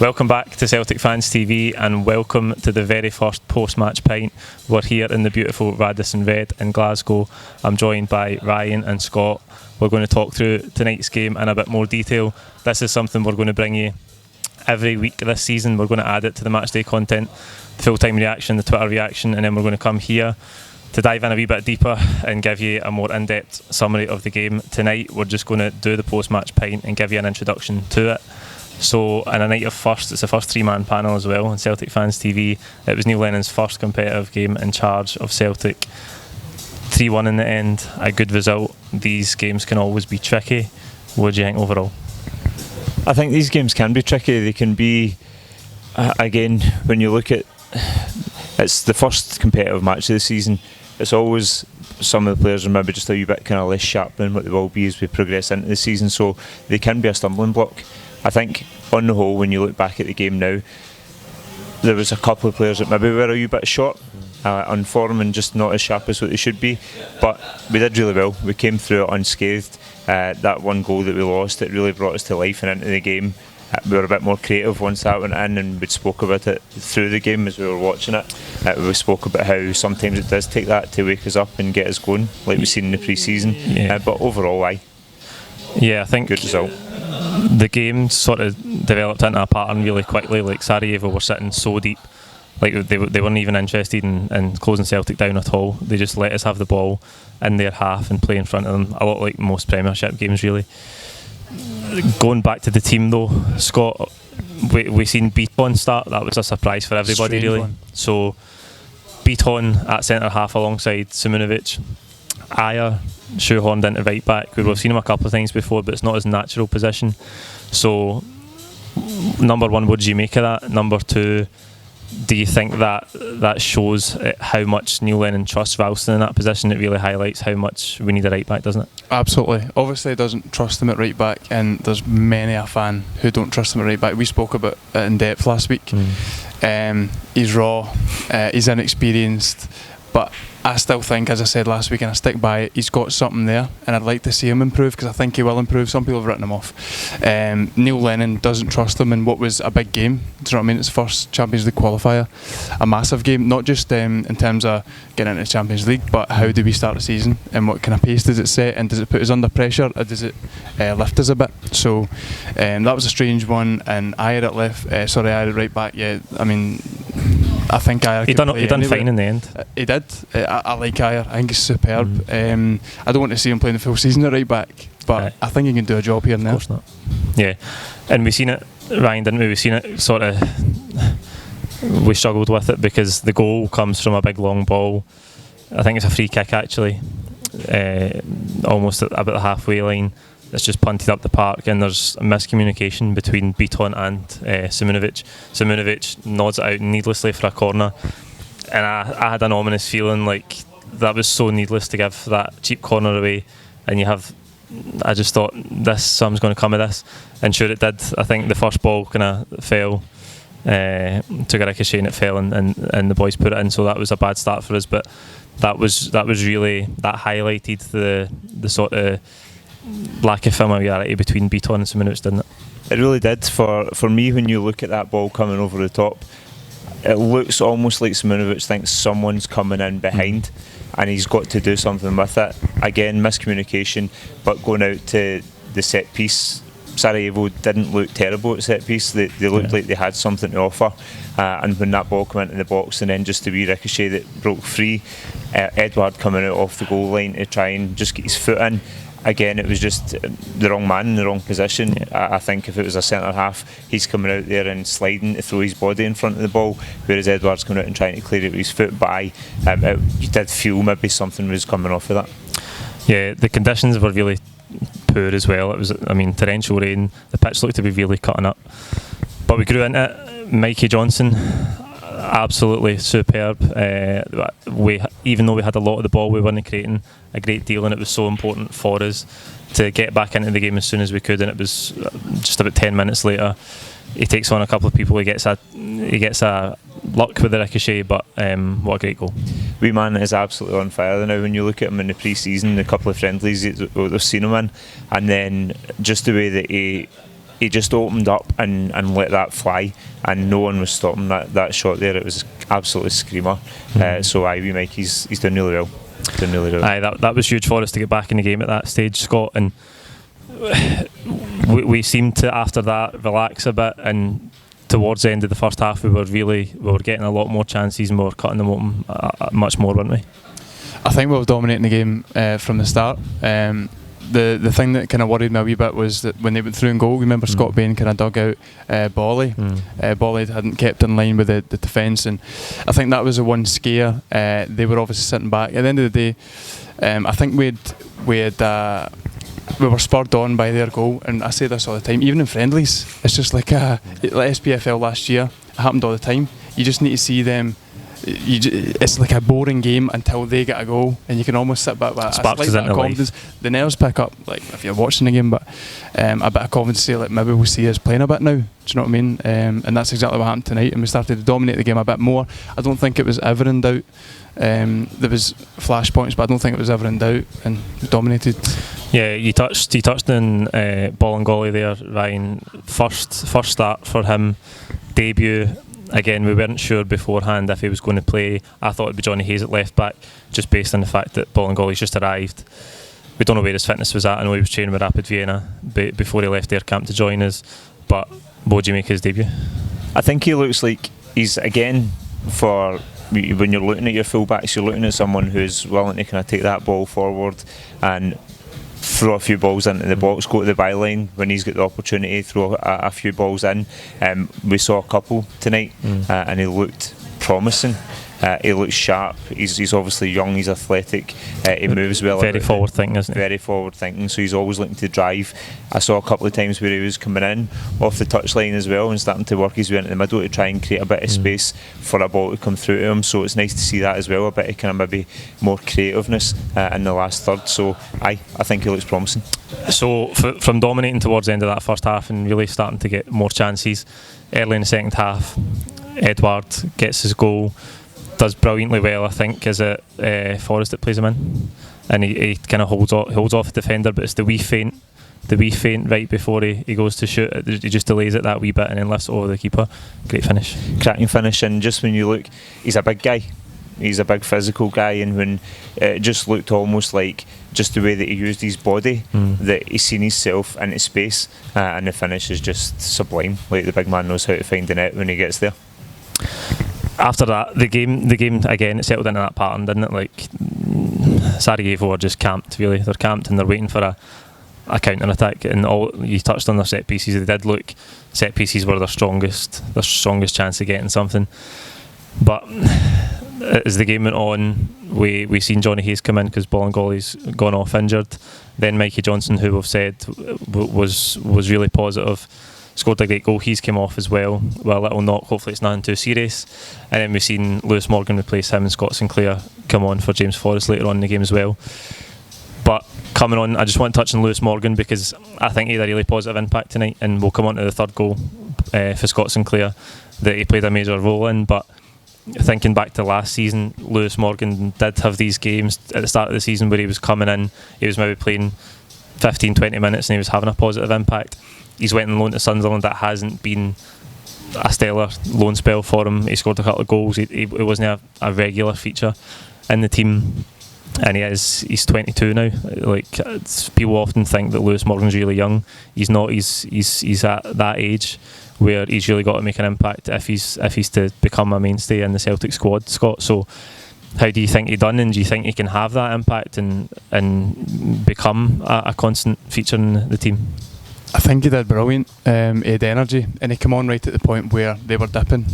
Welcome back to Celtic Fans TV and welcome to the very first post-match pint. We're here in the beautiful Radisson Red in Glasgow. I'm joined by Ryan and Scott. We're going to talk through tonight's game in a bit more detail. This is something we're going to bring you every week this season. We're going to add it to the matchday content, the full-time reaction, the Twitter reaction, and then we're going to come here to dive in a wee bit deeper and give you a more in-depth summary of the game. Tonight we're just going to do the post-match pint and give you an introduction to it. So in a night of first, it's the first three-man panel as well on Celtic Fans TV. It was Neil Lennon's first competitive game in charge of Celtic. 3-1 in the end, a good result. These games can always be tricky. What do you think overall? I think these games can be tricky. They can be, again, when you look at, it's the first competitive match of the season. It's always, some of the players are maybe just a wee bit kind of less sharp than what they will be as we progress into the season, so they can be a stumbling block. I think on the whole, when you look back at the game now, there was a couple of players that maybe were a wee bit short on form and just not as sharp as what they should be, but we did really well. We came through it unscathed. That one goal that we lost, it really brought us to life and into the game. We were a bit more creative once that went in, and we spoke about it through the game as we were watching it. We spoke about how sometimes it does take that to wake us up and get us going, like we've seen in the pre-season. But overall, I think good result. The game sort of developed into a pattern really quickly. Like Sarajevo were sitting so deep, like they weren't even interested in closing Celtic down at all. They just let us have the ball in their half and play in front of them, a lot like most Premiership games really. Going back to the team though, Scott, we seen Pint start. That was a surprise for everybody. Strange really one. So Pint at centre half alongside Simunovic. Ajer shoehorned into right back. We've seen him a couple of times before, but it's not his natural position. So number one, what did you make of that? Number two, do you think that shows how much Neil Lennon trusts Ralston in that position? It really highlights how much we need a right back, doesn't it? Absolutely. Obviously he doesn't trust him at right back, and there's many a fan who don't trust him at right back. We spoke about it in depth last week. He's raw, he's inexperienced, but I still think, as I said last week, and I stick by it, he's got something there, and I'd like to see him improve, because I think he will improve. Some people have written him off. Neil Lennon doesn't trust him in what was a big game. Do you know what I mean? It's first Champions League qualifier, a massive game, not just in terms of getting into the Champions League, but how do we start the season, and what kind of pace does it set, and does it put us under pressure, or does it lift us a bit? So that was a strange one. And Ajer at right back. Yeah, I mean, I think Ajer he done fine in the end. He did. I like Ajer. I think he's superb. I don't want to see him playing the full season at right back, but I think he can do a job here now. Of course not. Yeah, and we've seen it, Ryan, didn't we? We've seen it sort of. We struggled with it because the goal comes from a big long ball. I think it's a free kick actually, almost about the halfway line. It's just punted up the park, and there's a miscommunication between Pint and Simunovic. Simunovic nods it out needlessly for a corner, and I had an ominous feeling like that was so needless to give that cheap corner away. And I just thought something's going to come of this, and sure it did. I think the first ball kind of fell, took a ricochet and it fell, and the boys put it in. So that was a bad start for us, but that was really, that highlighted the sort of lack of familiarity between Pint and Simunovic, didn't it? It really did. For me, when you look at that ball coming over the top, it looks almost like Simunovic thinks someone's coming in behind, and he's got to do something with it. Again, miscommunication, but going out to the set piece, Sarajevo didn't look terrible at set piece. They looked like they had something to offer, and when that ball came into the box, and then just a wee ricochet that broke free, Edouard coming out off the goal line to try and just get his foot in. Again, it was just the wrong man in the wrong position. I think if it was a centre half, he's coming out there and sliding to throw his body in front of the ball, whereas Edouard's coming out and trying to clear it with his foot. But you did feel maybe something was coming off of that. Yeah, the conditions were really poor as well. It was, torrential rain. The pitch looked to be really cutting up, but we grew into it. Mikey Johnston, absolutely superb. Even though we had a lot of the ball, we weren't creating a great deal, and it was so important for us to get back into the game as soon as we could. And it was just about 10 minutes later, he takes on a couple of people. He gets a luck with the ricochet, but what a great goal. Wee man is absolutely on fire now. When you look at him in the pre-season, a couple of friendlies we've seen him in, and then just the way that he he just opened up and let that fly, and no one was stopping that shot there. It was absolutely screamer. So wee Mike, he's done really well. Aye, that was huge for us to get back in the game at that stage, Scott, and we seemed to, after that, relax a bit, and towards the end of the first half we were getting a lot more chances and we were cutting them open much more, weren't we? I think we were dominating the game from the start. The thing that kind of worried me a wee bit was that when they went through and goal, remember Scott Bain kind of dug out Bolly. Bolly hadn't kept in line with the defence, and I think that was the one scare. They were obviously sitting back. At the end of the day, I think we were spurred on by their goal, and I say this all the time, even in friendlies, it's just like SPFL last year, it happened all the time. You just need to see them. It's like a boring game until they get a goal, and you can almost sit back with a slight bit of confidence. The nerves pick up, like if you're watching the game, but a bit of confidence to say, like, maybe we'll see us playing a bit now. Do you know what I mean? And that's exactly what happened tonight, and we started to dominate the game a bit more. I don't think it was ever in doubt. There was flashpoints, but I don't think it was ever in doubt, and dominated. Yeah, you touched on Bolingoli there, Ryan. First start for him, debut. Again, we weren't sure beforehand if he was going to play. I thought it'd be Johnny Hayes at left back, just based on the fact that Bolingoli's just arrived. We don't know where his fitness was at. I know he was training with Rapid Vienna before he left their camp to join us. But what do you make his debut? I think he looks like he's, again, for when you're looking at your fullbacks, you're looking at someone who's willing to kind of take that ball forward and throw a few balls into the box, go to the byline when he's got the opportunity, throw a few balls in. We saw a couple tonight, and he looked promising. He looks sharp. He's obviously young. He's athletic. He moves well. Very forward thinking, isn't he? Very forward thinking. So he's always looking to drive. I saw a couple of times where he was coming in off the touchline as well and starting to work his way into the middle to try and create a bit of space for a ball to come through to him. So it's nice to see that as well. A bit of kind of maybe more creativeness in the last third. So I think he looks promising. So from dominating towards the end of that first half and really starting to get more chances, early in the second half, Edouard gets his goal. Does brilliantly well, I think. Is it Forrest that plays him in, and he kind of holds off the defender, but it's the wee feint right before he goes to shoot. He just delays it that wee bit and then lifts over the keeper. Great finish, cracking finish. And just when you look, he's a big guy. He's a big physical guy, and when it just looked almost like just the way that he used his body, that he's seen himself into space, and the finish is just sublime. Like, the big man knows how to find the net when he gets there. After that, the game again, it settled into that pattern, didn't it? Like, Sarajevo are just camped, really. They're camped and they're waiting for a counter attack. And you touched on their set pieces. They did look, set pieces were their strongest chance of getting something. But as the game went on, we seen Johnny Hayes come in because Bolingoli's gone off injured. Then Mikey Johnston, who we've said was really positive, scored a great goal. He's came off as well with a little knock. Hopefully it's nothing too serious. And then we've seen Lewis Morgan replace him and Scott Sinclair come on for James Forrest later on in the game as well. But coming on, I just want to touch on Lewis Morgan because I think he had a really positive impact tonight, and we'll come on to the third goal for Scott Sinclair that he played a major role in. But thinking back to last season, Lewis Morgan did have these games at the start of the season where he was coming in, he was maybe playing 15-20 minutes and he was having a positive impact. He's went on loan to Sunderland. That hasn't been a stellar loan spell for him. He scored a couple of goals. He wasn't a regular feature in the team, and he's 22 now. Like, people often think that Lewis Morgan's really young. He's not. He's at that age where he's really got to make an impact if he's to become a mainstay in the Celtic squad, Scott. So how do you think he done, and do you think he can have that impact and become a constant feature in the team? I think he did brilliant. He had energy, and he came on right at the point where they were dipping.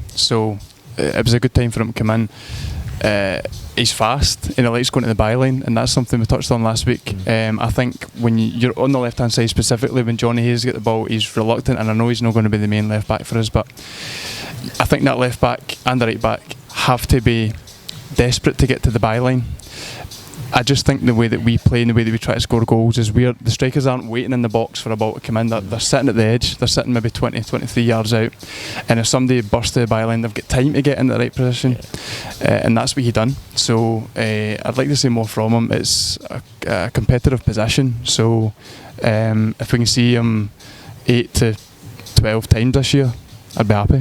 So it was a good time for him to come in. He's fast, and he likes going to the byline, and that's something we touched on last week. I think when you're on the left hand side specifically, when Johnny Hayes gets the ball, he's reluctant, and I know he's not going to be the main left back for us, but I think that left back and the right back have to be desperate to get to the byline. I just think the way that we play and the way that we try to score goals is weird. The strikers aren't waiting in the box for a ball to come in. They're sitting at the edge. They're sitting maybe 20, 23 yards out. And if somebody bursts to the byline, they've got time to get in the right position. And that's what he done. So I'd like to see more from him. It's a competitive position. So if we can see him 8 to 12 times this year, I'd be happy.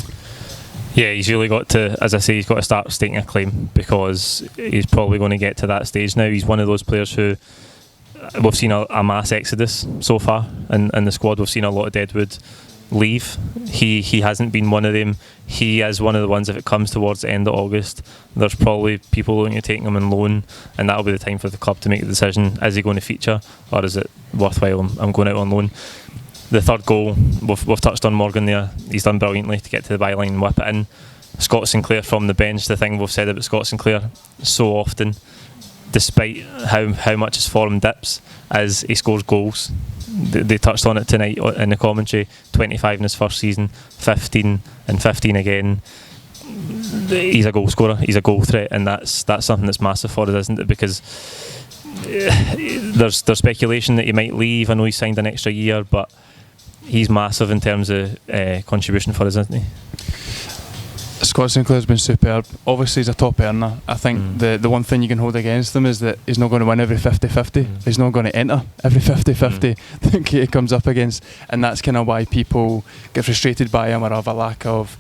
Yeah, he's really got to, as I say, he's got to start staking a claim, because he's probably going to get to that stage now. He's one of those players who we've seen a mass exodus so far in the squad. We've seen a lot of deadwood leave. He hasn't been one of them. He is one of the ones, if it comes towards the end of August, there's probably people looking at taking him on loan, and that'll be the time for the club to make the decision: is he going to feature, or is it worthwhile I'm going out on loan? The third goal, we've touched on Morgan there. He's done brilliantly to get to the byline and whip it in. Scott Sinclair from the bench, the thing we've said about Scott Sinclair so often, despite how much his form dips, is he scores goals. They touched on it tonight in the commentary. 25 in his first season, 15 and 15 again. He's a goal scorer, he's a goal threat, and that's something that's massive for us, isn't it? Because there's speculation that he might leave. I know he signed an extra year, but he's massive in terms of contribution for us, isn't he? Scott Sinclair's been superb. Obviously he's a top earner. I think the one thing you can hold against him is that he's not going to win every 50-50. He's not going to enter every 50-50 that he comes up against, and that's kind of why people get frustrated by him or have a lack of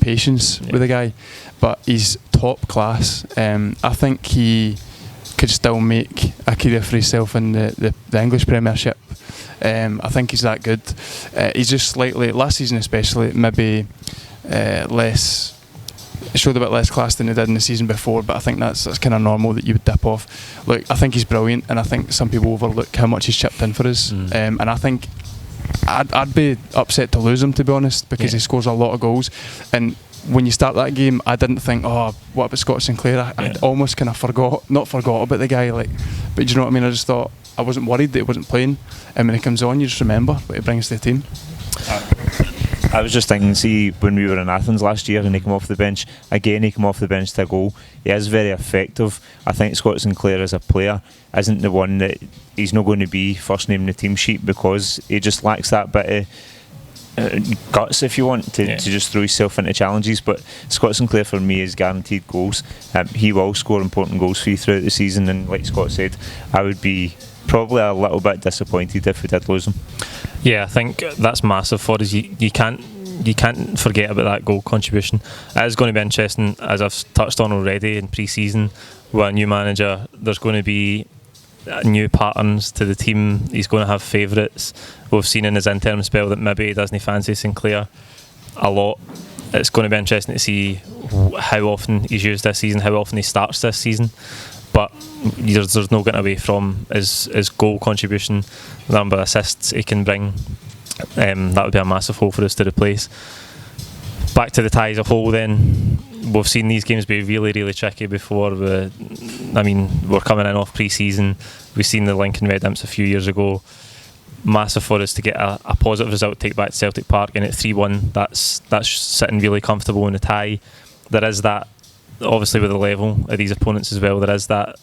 patience with the guy. But he's top class. I think he could still make a career for himself in the English Premiership. I think he's that good. He's just slightly, last season especially, maybe showed a bit less class than he did in the season before, but I think that's kind of normal that you would dip off. Look, I think he's brilliant, and I think some people overlook how much he's chipped in for us. And I think I'd be upset to lose him, to be honest, because he scores a lot of goals. And when you start that game, I didn't think, oh, what about Scott Sinclair? I almost kind of not forgot about the guy, but do you know what I mean? I just thought, I wasn't worried that he wasn't playing, and when he comes on, you just remember what he brings to the team. I was just thinking, see, when we were in Athens last year and he came off the bench, again he came off the bench to a goal. He is very effective. I think Scott Sinclair as a player isn't the one that he's not going to be first name in the team sheet, because he just lacks that bit of guts, if you want, to just throw himself into challenges. But Scott Sinclair for me is guaranteed goals. He will score important goals for you throughout the season, and like Scott said, I would be probably a little bit disappointed if we did lose him. Yeah, I think that's massive for us. You can't forget about that goal contribution. It is going to be interesting, as I've touched on already, in pre-season with a new manager. There's going to be new patterns to the team. He's going to have favourites. We've seen in his interim spell that maybe he doesn't fancy Sinclair a lot. It's going to be interesting to see how often he's used this season, how often he starts this season. But there's no getting away from his goal contribution, the number of assists he can bring. That would be a massive hole for us to replace. Back to the tie as a whole then, we've seen these games be really, really tricky before. We're coming in off pre-season. We've seen the Lincoln Red Imps a few years ago. Massive for us to get a positive result, take back to Celtic Park, and at 3-1, that's sitting really comfortable in the tie. There is that, obviously with the level of these opponents as well, there is that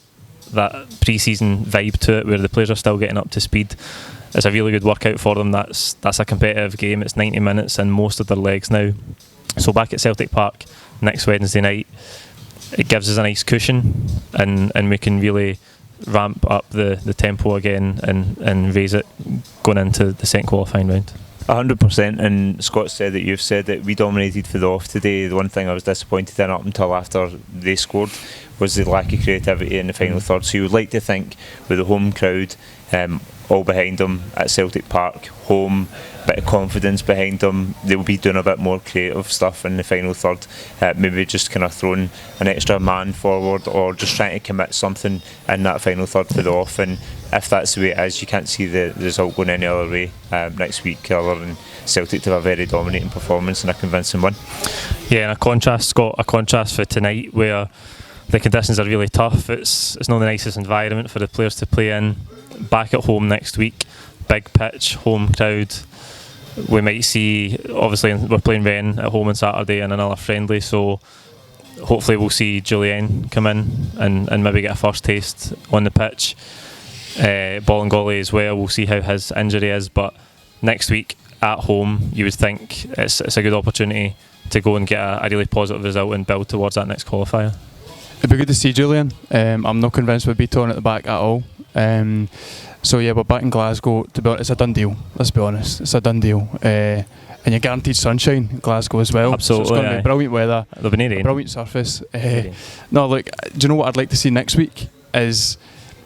pre-season vibe to it where the players are still getting up to speed. It's a really good workout for them. That's a competitive game. It's 90 minutes in most of their legs now. So back at Celtic Park next Wednesday night, it gives us a nice cushion, and we can really ramp up the tempo again and raise it going into the second qualifying round. 100%, and Scott said that you've said that we dominated for the off today. The one thing I was disappointed in up until after they scored was the lack of creativity in the final third. So you would like to think with the home crowd all behind them at Celtic Park, home, bit of confidence behind them, they'll be doing a bit more creative stuff in the final third, maybe just kind of throwing an extra man forward or just trying to commit something in that final third for the off. And if that's the way it is, you can't see the result going any other way next week other than Celtic to have a very dominating performance and a convincing win. Yeah, and a contrast, Scott, for tonight where the conditions are really tough. It's not the nicest environment for the players to play in. Back at home next week, big pitch, home crowd. We might see, obviously we're playing Rennes at home on Saturday and another friendly, so hopefully we'll see Julian come in and maybe get a first taste on the pitch. Bolingoli as well, we'll see how his injury is, but next week at home you would think it's a good opportunity to go and get a really positive result and build towards that next qualifier. It'd be good to see Julian. I'm not convinced with Beaton at the back at all. So yeah, we're back in Glasgow. To be honest, it's a done deal. Let's be honest, it's a done deal. And you're guaranteed sunshine in Glasgow as well. Absolutely, so it's going to be brilliant weather. There'll be no rain. Brilliant surface. No, look, do you know what I'd like to see next week? Is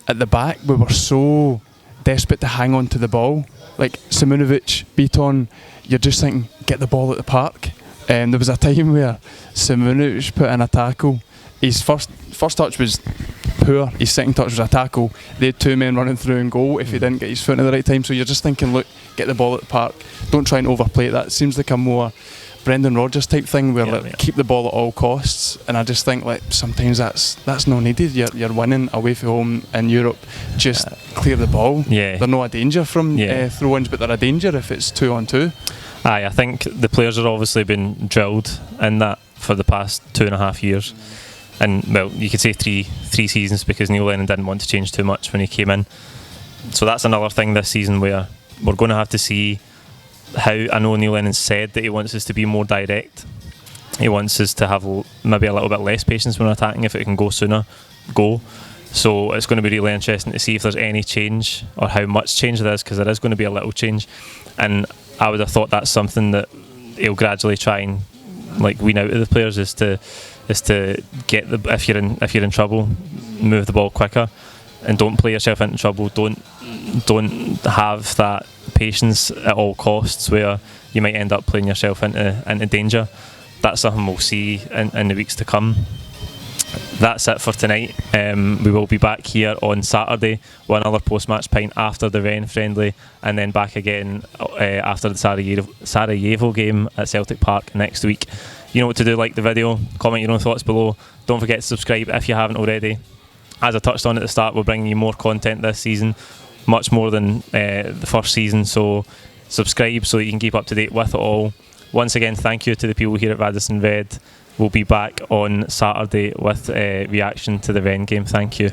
at the back we were so desperate to hang on to the ball. Like Simunovic, Beaton, you're just thinking, get the ball at the park. There was a time where Simunovic put in a tackle. His first touch was poor, his second touch was a tackle. They had 2 men running through and goal if he didn't get his foot in the right time. So you're just thinking, look, get the ball at the park, don't try and overplay it. That seems like a more Brendan Rodgers type thing where keep the ball at all costs. And I just think like sometimes that's not needed. You're winning away from home in Europe, just clear the ball. They're not a danger from throw-ins, but they're a danger if it's 2-on-2. I think the players have obviously been drilled in that for the past 2.5 years. And well, you could say three seasons, because Neil Lennon didn't want to change too much when he came in. So that's another thing this season where we're going to have to see how. I know Neil Lennon said that he wants us to be more direct. He wants us to have maybe a little bit less patience when attacking. If it can go sooner, go. So it's going to be really interesting to see if there's any change or how much change there is, because there is going to be a little change. And I would have thought that's something that he'll gradually try and like wean out of the players, is to get the if you're in trouble, move the ball quicker, and don't play yourself into trouble. Don't have that patience at all costs where you might end up playing yourself into danger. That's something we'll see in the weeks to come. That's it for tonight. We will be back here on Saturday with another post-match pint after the Rennes friendly, and then back again after the Sarajevo game at Celtic Park next week. You know what to do. Like the video, comment your own thoughts below. Don't forget to subscribe if you haven't already. As I touched on at the start, we're bringing you more content this season, much more than the first season, so subscribe so that you can keep up to date with it all. Once again, thank you to the people here at Radisson Red. We'll be back on Saturday with reaction to the Rennes game. Thank you.